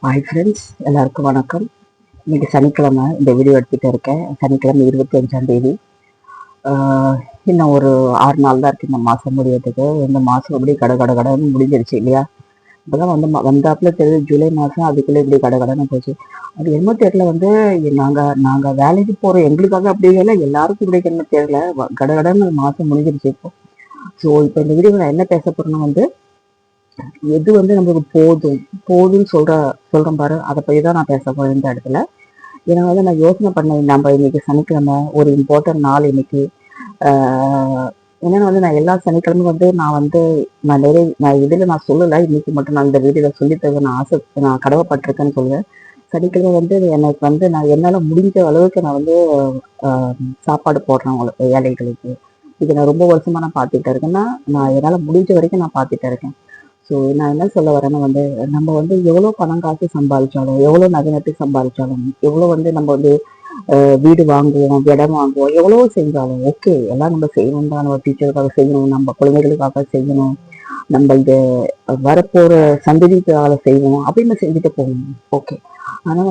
Hi friends, எல்லாருக்கும் வணக்கம். இன்னைக்கு சனிக்கிழமை இந்த வீடியோ எடுத்துகிட்டு இருக்கேன். சனிக்கிழமை 25ஆம் தேதி. இன்னும் ஒரு 6 நாள் தான் இருக்குது இந்த மாதம் முடியறதுக்கு. இந்த மாதம் எப்படி கடன்னு முடிஞ்சிருச்சு இல்லையா? இப்போதான் வந்தாப்புல தெரியுது ஜூலை மாதம், அதுக்குள்ளே இப்படி கடன்னு போச்சு. அது என்னமோ தெரியல, நாங்கள் வேலைக்கு போகிறோம், எங்களுக்காக அப்படி இல்லை, எல்லாருக்கும் இப்படி என்ன தெரியல, கடன்னு மாதம் முடிஞ்சிருச்சு இப்போ. ஸோ இப்போ இந்த வீடியோவில் நான் என்ன பேச போகிறேன்னா எது நம்மளுக்கு போதும்னு சொல்றேன் பாரு, அதை பத்தி தான் நான் பேச போறேன் இந்த இடத்துல. ஏன்னா நான் யோசனை பண்ணேன், நம்ம இன்னைக்கு சனிக்கிழமை, ஒரு இம்பார்ட்டன்ட் நாள் இன்னைக்கு. என்னன்னா நான் எல்லா சனிக்கிழமையும் நான் இதுல நான் சொல்லலை, இன்னைக்கு மட்டும் நான் இந்த வீடியோல சொல்லித்தர நான் கடமைப்பட்டிருக்கேன்னு சொல்லுவேன். சனிக்கிழமை எனக்கு நான் என்னால முடிஞ்ச அளவுக்கு நான் சாப்பாடு போடுறேன் ஏழைகளுக்கு. இது நான் ரொம்ப வருஷமா நான் பார்த்துட்டு இருக்கேன்னா, நான் என்னால முடிஞ்ச வரைக்கும் நான் பார்த்துட்டு இருக்கேன். ஸோ நான் என்ன சொல்ல வரேன்னா நம்ம எவ்வளோ பணம் காசு சம்பாதிச்சாலும், எவ்வளோ நகை நட்டு சம்பாதிச்சாலும், எவ்வளோ நம்ம வீடு வாங்குவோம், இடம் வாங்குவோம், எவ்வளோ செஞ்சாலும் ஓகே, எல்லாம் நம்ம செய்யணும் தான். நம்ம டீச்சருக்காக செய்யணும், நம்ம குழந்தைகளுக்காக செய்யணும், நம்ம வரப்போற சந்ததிக்காக செய்யணும் அப்படின்னு செஞ்சுட்டு போகணும், ஓகே. ஆனா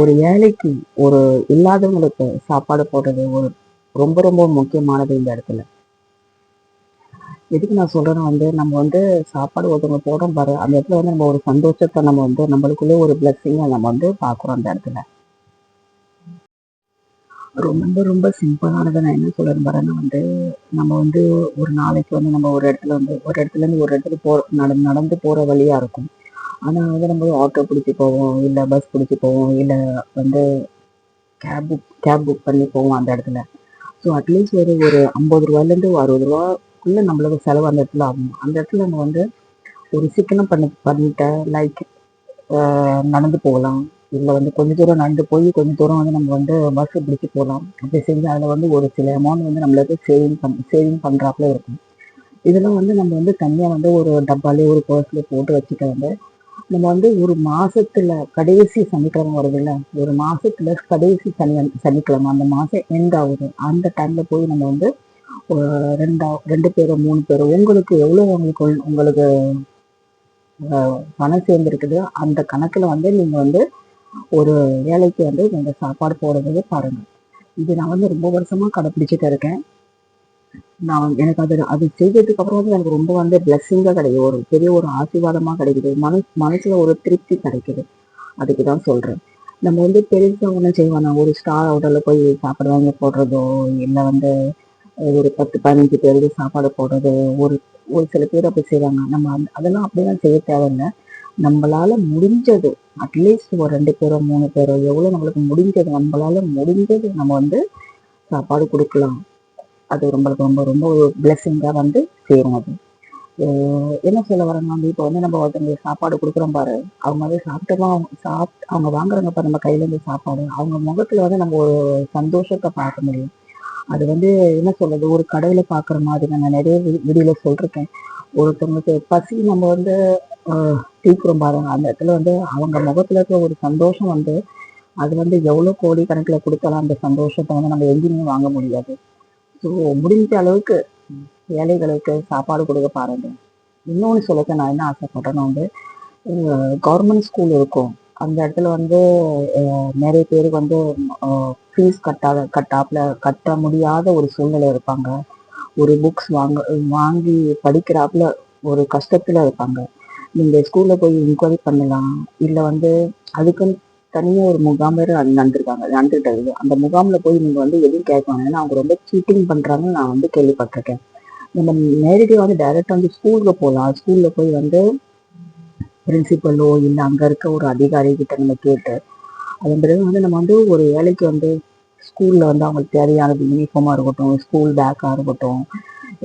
ஒரு ஏழைக்கு, ஒரு இல்லாதவங்களுக்கு சாப்பாடு போடுறது ரொம்ப ரொம்ப முக்கியமானது இந்த இடத்துல. எதுக்கு நான் சொல்றேன்னா நம்ம சாப்பாடு ஒருத்தவங்க போடுறோம் பாரு, அந்த இடத்துல நம்ம ஒரு சந்தோஷத்தை நம்மளுக்குள்ளே ஒரு பிளஸ்ஸிங்கை நம்ம பார்க்குறோம் அந்த இடத்துல. ரொம்ப ரொம்ப சிம்பிளானதை நான் என்ன சொல்றேன் பாருன்னா நம்ம ஒரு நாளைக்கு நம்ம ஒரு இடத்துல இருந்து ஒரு இடத்துக்கு நடந்து போற வழியா இருக்கும். ஆனா நம்ம ஆட்டோ பிடிச்சி போவோம், இல்லை பஸ் பிடிச்சி போவோம், இல்லை கேப் புக் பண்ணி போவோம் அந்த இடத்துல. ஸோ அட்லீஸ்ட் ஒரு 50 ரூபாயிலேருந்து 60 ரூபாக்குள்ள நம்மளுக்கு செலவு அந்த இடத்துல ஆகும். அந்த இடத்துல நம்ம ஒரு சிக்கனம் பண்ணிட்டேன், லைக் நடந்து போகலாம், இல்லை கொஞ்ச தூரம் நடந்து போய் கொஞ்ச தூரம் நம்ம பஸ் பிடிச்சி போகலாம். அப்படி செஞ்சு அதில் ஒரு சில அமௌண்ட் நம்மளுக்கு சேவிங் பண்ணுறாப்புல இருக்கும். இதெல்லாம் நம்ம தனியாக ஒரு டப்பாலே ஒரு பர்ஸ்ல போட்டு வச்சுக்க நம்ம ஒரு மாசத்துல கடைசி சனிக்கிழமை வருது இல்லை, ஒரு மாசத்துல கடைசி சனிக்கிழமை, அந்த மாசம் எண்ட் ஆகுது, அந்த டைம்ல போய் நம்ம ரெண்டு பேரோ 3 பேரோ, உங்களுக்கு எவ்வளவு உங்களுக்கு பணம் சேர்ந்துருக்குது, அந்த கணக்குல நீங்க ஒரு வேலைக்கு நீங்க சாப்பாடு போடுறதே பாருங்க. இது நான் ரொம்ப வருஷமா கடைப்பிடிச்சிட்டு இருக்கேன். எனக்கு அது செய்ததுக்கு அப்புறம் எனக்கு ரொம்ப பிளஸ்ஸிங்கா கிடைக்குது, ஒரு பெரிய ஒரு ஆசீர்வாதமா கிடைக்குது, மனசுல ஒரு திருப்தி கிடைக்குது. அதுக்குதான் சொல்றேன். நம்ம பெருசா ஒன்றும் செய்வானா, ஒரு ஸ்டார் ஹோட்டல்ல போய் சாப்பாடு வாங்கி போடுறதோ, இல்லை ஒரு 10 15 பேருக்கு சாப்பாடு போடுறது, ஒரு ஒரு சில பேர் அப்படி செய்வாங்க. நம்ம அதெல்லாம் அப்படிலாம் செய்ய தேவையில்லை. நம்மளால முடிஞ்சது, அட்லீஸ்ட் ஒரு 2 பேரோ 3 பேரோ, எவ்வளவு நம்மளால முடிஞ்சது நம்ம சாப்பாடு கொடுக்கலாம். அது ரொம்ப ரொம்ப ரொம்ப பிளெஸ்ஸிங்கா சேரும். அது என்ன சொல்ல வரேன்னா, இப்போ நம்ம ஒருத்தவங்களுக்கு சாப்பாடு கொடுக்குறோம் பாரு, அவங்க அவங்க வாங்குறாங்க பாரு நம்ம கையில இருந்து சாப்பாடு, அவங்க முகத்துல நம்ம ஒரு சந்தோஷத்தை பார்க்க முடியும். அது என்ன சொல்றது, ஒரு கடையில பாக்குற மாதிரி. நான் நிறைய வீடியோல சொல்லிருக்கேன். ஒருத்தவங்களுக்கு பசி நம்ம தீக்குறோம் பாருங்க, அந்த இடத்துல அவங்க முகத்துல இருக்க ஒரு சந்தோஷம் அது எவ்வளவு கோடி கணக்குல கொடுத்தாலும் அந்த சந்தோஷத்தை நம்ம எங்கேயுமே வாங்க முடியாது. ஸோ முடிஞ்ச அளவுக்கு ஏழைகளுக்கு சாப்பாடு கொடுக்க பாருங்க. இன்னொன்று சொல்லிக்க நான் என்ன ஆசைப்படுறேன்னா கவர்மெண்ட் ஸ்கூல் இருக்கும், அந்த இடத்துல நிறைய பேருக்கு ஃபீஸ் கட்ட முடியாத ஒரு சூழ்நிலை இருப்பாங்க. ஒரு புக்ஸ் வாங்கி படிக்கிறாப்புல ஒரு கஷ்டத்துல இருப்பாங்க. நீங்க ஸ்கூல்ல போய் இன்கொயரி பண்ணலாம், இல்லை அதுக்குன்னு தனியா ஒரு முகாம் வேறு நடந்துகிட்டு அந்த முகாம்ல போய் நீங்க எதுவும் கேட்கணும், ஏன்னா அவங்க ரொம்ப சீட்டிங் பண்றாங்கன்னு நான் கேள்விப்பட்டிருக்கேன். நம்ம நேரடியாக டைரக்டா ஸ்கூலுக்கு போகலாம். ஸ்கூல்ல போய் பிரின்சிபலோ இல்லை அங்க இருக்க ஒரு அதிகாரி கிட்ட நம்ம கேட்டு, அதன் பிறகு நம்ம ஒரு வேலைக்கு ஸ்கூல்ல அவங்களுக்கு தேவையானது யூனிஃபார்மா இருக்கட்டும், ஸ்கூல் பேக்கா இருக்கட்டும்,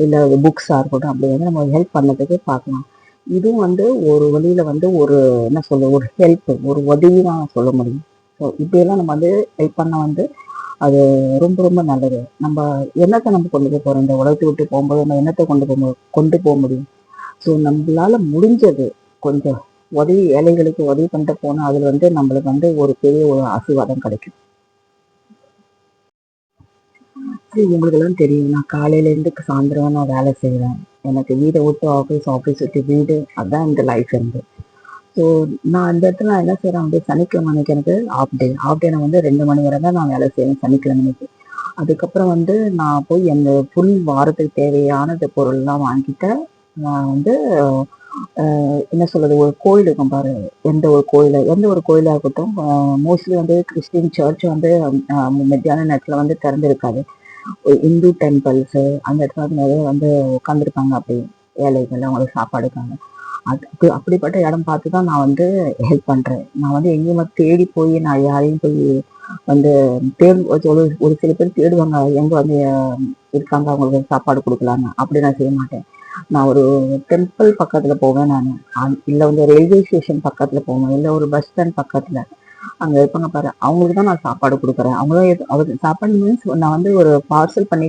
இல்லை புக்ஸா இருக்கட்டும், அப்படி நம்ம ஹெல்ப் பண்ணதுக்கு பார்க்கலாம். இதுவும் ஒரு வழியில ஒரு என்ன சொல்ல, ஒரு ஹெல்ப், ஒரு உதவி தான் சொல்ல முடியும். ஸோ இப்படியெல்லாம் நம்ம ஹெல்ப் பண்ண அது ரொம்ப ரொம்ப நல்லது. நம்ம என்னத்தை நம்ம கொண்டு போய் போறோம், இந்த உலகத்தை விட்டு போகும்போது நம்ம என்னத்தை கொண்டு போக முடியும். ஸோ நம்மளால முடிஞ்சது கொஞ்சம் உதவி, ஏழைகளுக்கு உதவி பண்ணிட்டு போனா அதுல நம்மளுக்கு ஒரு பெரிய ஒரு ஆசீர்வாதம் கிடைக்கும். உங்களுக்கு எல்லாம் தெரியும், நான் காலையில இருந்து சாயந்தரம் நான் வேலை செய்வேன். எனக்கு வீடை விட்டு ஆஃபீஸ், ஆஃபீஸ் விட்டு வீடு, அதான் இந்த லைஃப் ஸோ நான் அந்த இடத்துல நான் என்ன செய்கிறேன் வந்து சனிக்கிழமை அன்னைக்கு எனக்கு ஆஃப் டே நான் வந்து 2 மணி வரை தான் நான் வேலை செய்வேன் சனிக்கிழமை அன்னைக்கு. அதுக்கப்புறம் வந்து நான் போய் அந்த ஃபுல் வாரத்துக்கு தேவையான பொருள்லாம் வாங்கிட்டு நான் வந்து என்ன சொல்றது, ஒரு கோயில் இருக்கும் பாரு, எந்த ஒரு கோயிலாக இருக்கட்டும், மோஸ்ட்லி வந்து கிறிஸ்டின் சர்ச் வந்து மத்தியான நேரத்தில் வந்து திறந்திருக்காது. இந்து டெம்பிள்ஸு அந்த இடத்துல வந்து நிறைய வந்து உட்காந்துருப்பாங்க அப்படி ஏழைகள் அவங்களுக்கு சாப்பாடுக்காங்க. அப்படிப்பட்ட இடம் பார்த்து தான் நான் வந்து ஹெல்ப் பண்றேன். நான் வந்து எங்கேயுமே தேடி போய் நான் யாரையும் போய் வந்து ஒரு சில பேர் தேடுவாங்க எங்க வந்து இருக்காங்க அவங்களுக்கு சாப்பாடு கொடுக்கலான்னு. அப்படி நான் செய்ய மாட்டேன். நான் ஒரு டெம்பிள் பக்கத்துல போவேன் நான். இல்லை வந்து ரயில்வே ஸ்டேஷன் பக்கத்துல போவேன், இல்லை ஒரு பஸ் ஸ்டாண்ட் பக்கத்துல அங்க இருப்பாங்க பாரு, அவங்களுக்கு தான் நான் சாப்பாடு கொடுக்குறேன். அவங்களுக்கு சாப்பாடு மீன்ஸ் நான் வந்து ஒரு பார்சல் பண்ணி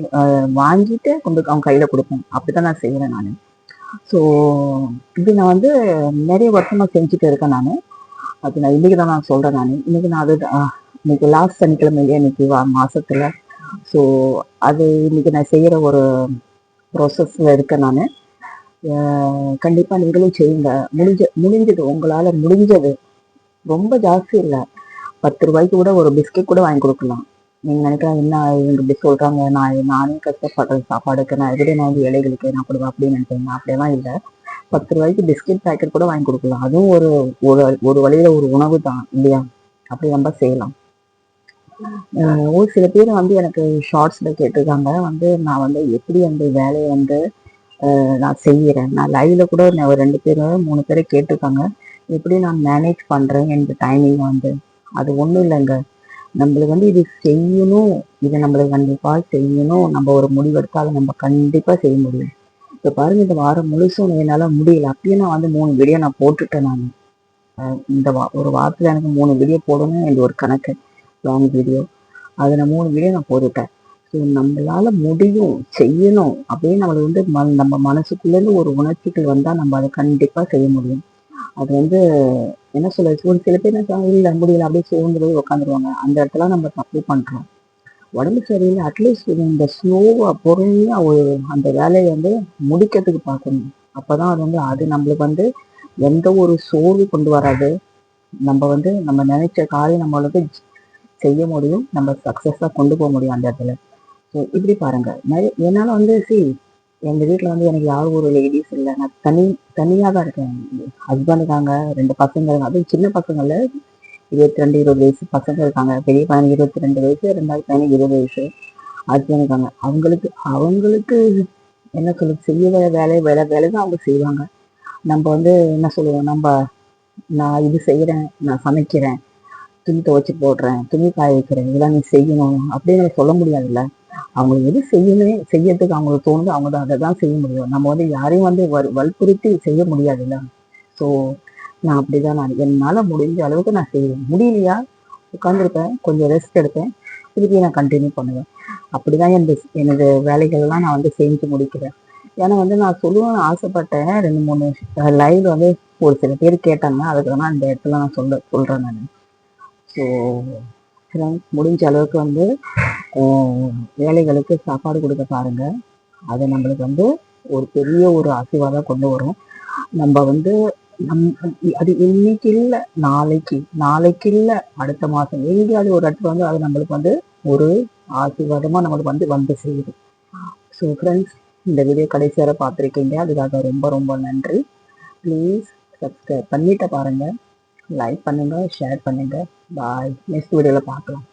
வாங்கிட்டு கொண்டு அவங்க கையில கொடுப்பேன். அப்படிதான் நான் செய்யறேன் நான். ஸோ இது நான் வந்து நிறைய வருஷமா செஞ்சுட்டு இருக்கேன் நான். அது நான் இன்னைக்கு தான் நான் சொல்றேன் நான். இன்னைக்கு நான் அது இன்னைக்கு லாஸ்ட் சனிக்கிழமை இல்லையா இன்னைக்கு மாசத்துல. ஸோ அது இன்னைக்கு நான் செய்யற ஒரு ப்ராசஸ்ல இருக்கேன் நான். கண்டிப்பா நீங்களும் செய்யுங்க. முடிஞ்சது உங்களால முடிஞ்சது. ரொம்ப ஜாஸ்தி இல்லை, 10 ரூபாய்க்கு கூட ஒரு பிஸ்கெட் கூட வாங்கி கொடுக்கலாம். நீங்க நினைக்கலாம் என்ன இவங்க இப்படி சொல்றாங்க, நானே கஷ்டப்படுறது சாப்பாடுக்கு, நான் எப்படி நான் வந்து ஏழைகளுக்கு நான் கொடுவேன் அப்படின்னு நினைப்பீங்க. அப்படியெல்லாம் இல்லை. 10 ரூபாய்க்கு பிஸ்கெட் பேக்கெட் கூட வாங்கி கொடுக்கலாம். அதுவும் ஒரு ஒரு வழியில ஒரு உணவு தான் இல்லையா? அப்படி நம்ம செய்யலாம். ஒரு சில பேர் வந்து எனக்கு ஷார்ட்ஸ்ல கேட்டிருக்காங்க வந்து நான் வந்து எப்படி அந்த வேலையை வந்து நான் செய்யறேன். நான் லைவ்ல கூட ஒரு 2 பேர் 3 பேரை கேட்டிருக்காங்க எப்படி நான் மேனேஜ் பண்றேன் இந்த டைமிங் வந்து. அது ஒண்ணும் இல்லைங்க, நம்மளுக்கு வந்து இது செய்யணும், இதை நம்மளுக்கு கண்டிப்பா செய்யணும். நம்ம ஒரு முடிவெடுத்தாலும் நம்ம கண்டிப்பா செய்ய முடியும். இப்ப பாருங்க, இந்த வாரம் முழுசும் என்னால முடியல, அப்பயே நான் வந்து 3 வீடியோ நான் போட்டுட்டேன் நான். இந்த ஒரு வாரத்துல எனக்கு 3 வீடியோ போடணும் என்று ஒரு கணக்கு, லாங் வீடியோ. அதை நான் 3 வீடியோ நான் போட்டுட்டேன். ஸோ நம்மளால முடியும், செய்யணும் அப்படின்னு நம்மளுக்கு வந்து நம்ம மனசுக்குள்ளேருந்து ஒரு உணர்ச்சிகள் வந்தா நம்ம அதை கண்டிப்பா செய்ய முடியும். அது வந்து என்ன சொல்றது, ஒரு சில பேர் என்ன இல்லை முடியல அப்படியே சோர்ந்து போய் உட்காந்துருவாங்க. அந்த இடத்துல நம்ம தப்பு பண்றோம். உடம்பு சரியில்லை, அட்லீஸ்ட் இந்த ஸ்லோவா பொறுமையா ஒரு அந்த வேலையை வந்து முடிக்கிறதுக்கு பார்க்கணும். அப்பதான் அது வந்து அது நம்மளுக்கு வந்து எந்த ஒரு சோர்வு கொண்டு வராது. நம்ம வந்து நம்ம நினைச்ச காரியம் நம்மளுக்கு செய்ய முடியும், நம்ம சக்சஸா கொண்டு போக முடியும் அந்த இடத்துல. ஸோ இப்படி பாருங்க, என்னால வந்து எங்க வீட்டுல வந்து எனக்கு யாரும் ஒரு லேடிஸ் இல்லை, நான் தனியா தான் இருக்கேன். ஹஸ்பண்ட் இருக்காங்க, 2 பசங்க இருக்காங்க, அதுவும் சின்ன பசங்கள்ல 22-20 வயசு பசங்க இருக்காங்க. பெரிய பையனுக்கு 22 வயசு, 2வது பையனுக்கு 20 வயசு. ஹஸ்பண்ட் இருக்காங்க. அவங்களுக்கு அவங்களுக்கு என்ன சொல்லுது, செய்ய வேலை தான் அவங்க செய்வாங்க. நம்ம வந்து என்ன சொல்லுவோம், நான் இது செய்யறேன், நான் சமைக்கிறேன், துணி துவைச்சு போடுறேன், துணி காய வைக்கிறேன், இதெல்லாம் நீ செய்யணும் அப்படின்னு நம்ம சொல்ல முடியாதுல்ல. அவங்களுக்கு எது செய்யறதுக்கு அவங்களுக்கு தோணுது, அவங்க தான் அதை தான் செய்ய முடியும். நம்ம வந்து யாரையும் வந்து வற்புறுத்தி செய்ய முடியாதுல்ல. ஸோ நான் அப்படிதான், நான் என்னால முடிஞ்ச அளவுக்கு நான் செய்வேன். முடியலையா உட்காந்துருப்பேன், கொஞ்சம் ரெஸ்ட் எடுப்பேன், திருப்பி நான் கண்டினியூ பண்ணுவேன். அப்படிதான் எனது வேலைகள்லாம் நான் வந்து செஞ்சு முடிக்கிறேன். ஏன்னா வந்து நான் சொல்லுவேன்னு ஆசைப்பட்டேன். 2-3 லைவ் வந்து ஒரு சில பேர் கேட்டாங்க, அதுக்கு தான் இந்த இடத்துல நான் சொல்றேன் நான். ஸோ முடிஞ்ச அளவுக்கு வந்து ஏழைகளுக்கு சாப்பாடு கொடுக்க பாருங்க. அது நம்மளுக்கு வந்து ஒரு பெரிய ஒரு ஆசீர்வாதம் கொண்டு வரும். நம்ம வந்து அது இன்னைக்கு இல்லை, நாளைக்கு இல்லை, அடுத்த மாசம் எங்கேயாவது ஒரு இடத்துல வந்து அது நம்மளுக்கு வந்து ஒரு ஆசீர்வாதமா நம்மளுக்கு வந்து செய்யுது. ஸோ ஃப்ரெண்ட்ஸ், இந்த வீடியோ கடைசி வரை பார்த்துருக்கீங்க, அதுக்காக ரொம்ப ரொம்ப நன்றி. ப்ளீஸ் சப்ஸ்கிரைப் பண்ணிட்டு பாருங்க, லைக் பண்ணுங்க, ஷேர் பண்ணுங்க. பாய், நெக்ஸ்ட் வீடியோவில் பார்க்கலாம்.